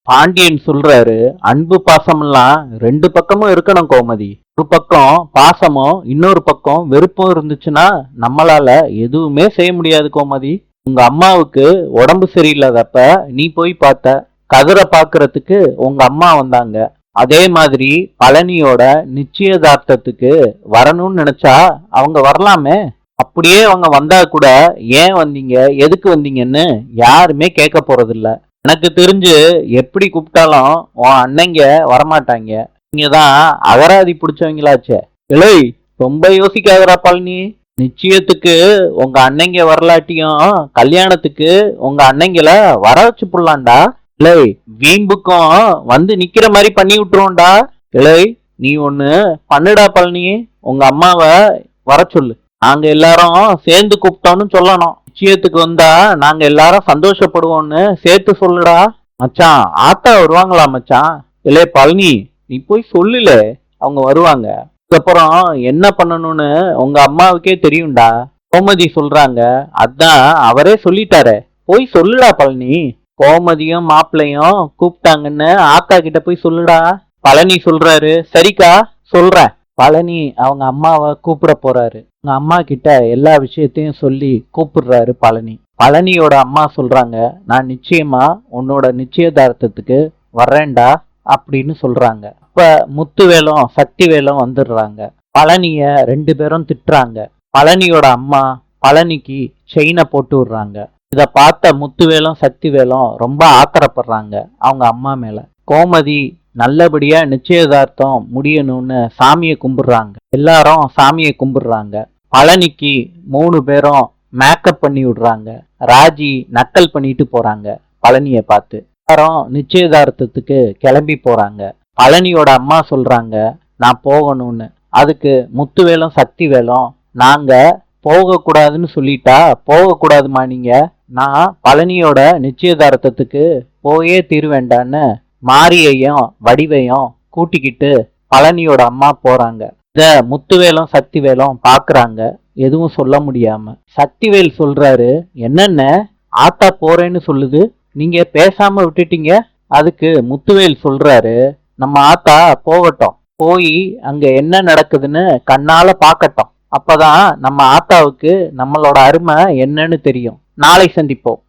பாண்டியன் சொல்றாரு, அன்பு பாசமெல்லாம் ரெண்டு பக்கமும் இருக்கணும் கோமதி. ஒரு பக்கம் பாசமும் இன்னொரு பக்கம் வெறுப்பும் இருந்துச்சுன்னா நம்மளால எதுவுமே செய்ய முடியாது கோமதி. உங்க அம்மாவுக்கு உடம்பு சரியில்லாதப்ப நீ போய் பார்த்த. கதிரை பாக்குறதுக்கு உங்க அம்மா வந்தாங்க. அதே மாதிரி பழனியோட நிச்சயதார்த்தத்துக்கு வரணும்னு நினைச்சா அவங்க வரலாமே. அப்படியே அவங்க வந்தா கூட ஏன் வந்தீங்க, எதுக்கு வந்தீங்கன்னு யாருமே கேட்க போறதில்ல. எனக்கு தெரிஞ்சு எப்படி கூப்பிட்டாலும் உன் அண்ணங்க வரமாட்டாங்க. நீங்க தான் அகராதி பிடிச்சவங்களாச்சே. இலை, ரொம்ப யோசிக்காதடா பழனி. நிச்சயத்துக்கு உங்க அண்ணங்க வரலாட்டியும் கல்யாணத்துக்கு உங்க அண்ணங்கள வர வச்சு புடலாம்டா. இலை, வீம்புக்கும் வந்து நிக்கிற மாதிரி பண்ணி விட்டுருவோம்டா. இலை, நீ ஒண்ணு பண்ணுடா பழனி. உங்க அம்மாவை வர சொல்லு. நாங்க எல்லாரும் சேர்ந்து கூப்பிட்டோம்னு சொல்லணும். நிச்சயத்துக்கு வந்தா நாங்க எல்லாரும் சந்தோஷப்படுவோம்னு சேர்த்து சொல்லுடா. மச்சான், ஆத்தா வருவாங்களா மச்சான்? இல்லே பழனி, நீ போய் சொல்லுல, அவங்க வருவாங்க. அதுக்கப்புறம் என்ன பண்ணணும்னு உங்க அம்மாவுக்கே தெரியும்டா. கோமதி சொல்றாங்க, அதான் அவரே சொல்லிட்டாரே, போய் சொல்லுடா பழனி. கோமதியும் மாப்பிள்ளையும் கூப்பிட்டாங்கன்னு ஆத்தா கிட்ட போய் சொல்லுடா. பழனி சொல்றாரு, சரிக்கா சொல்றேன். பழனி அவங்க அம்மாவை கூப்பிட போறாரு. உங்க அம்மா கிட்ட எல்லா விஷயத்தையும் சொல்லி கூப்பிடுறாரு பழனி. பழனியோட அம்மா சொல்றாங்க, நான் நிச்சயமா உன்னோட நிச்சயதார்த்தத்துக்கு வர்றேன்டா அப்படின்னு சொல்றாங்க. இப்ப முத்துவேலும் சக்திவேலும் வந்துடுறாங்க. பழனிய ரெண்டு பேரும் திட்டுறாங்க. பழனியோட அம்மா பழனிக்கு செயினை போட்டு விடுறாங்க. இத பார்த்த முத்துவேலும் சக்திவேலும் ரொம்ப ஆத்திரப்படுறாங்க அவங்க அம்மா மேல. கோமதி நல்லபடியா நிச்சயதார்த்தம் முடியணும்னு சாமியை கும்பிடுறாங்க. எல்லாரும் சாமியை கும்பிடுறாங்க. பழனிக்கு 3 பேரும் மேக்கப் பண்ணி விடுறாங்க. ராஜி நக்கல் பண்ணிட்டு போறாங்க பழனிய பார்த்து. எல்லாரும் நிச்சயதார்த்தத்துக்கு கிளம்பி போறாங்க. பழனியோட அம்மா சொல்றாங்க, நான் போகணும்னு. அதுக்கு முத்துவேலும் சக்திவேலும், நாங்க போக கூடாதுன்னு சொல்லிட்டா போக கூடாதுமா நீங்க. நான் பழனியோட நிச்சயதார்த்தத்துக்கு போயே தீர்வேண்டான்னு மாரியையும் வடிவையும் கூட்டிக்கிட்டு பழனியோட அம்மா போறாங்க. இத முத்துவேலும் சக்திவேலும் பாக்குறாங்க, எதுவும் சொல்ல முடியாம. சக்திவேல் சொல்றாரு, என்னென்ன ஆத்தா போறேன்னு சொல்லுது, நீங்க பேசாம விட்டுட்டீங்க. அதுக்கு முத்துவேல் சொல்றாரு, நம்ம ஆத்தா போகட்டும், போய் அங்க என்ன நடக்குதுன்னு கண்ணால பாக்கட்டும். அப்பதான் நம்ம ஆத்தாவுக்கு நம்மளோட அருமை என்னன்னு தெரியும். நாளை சந்திப்போம்.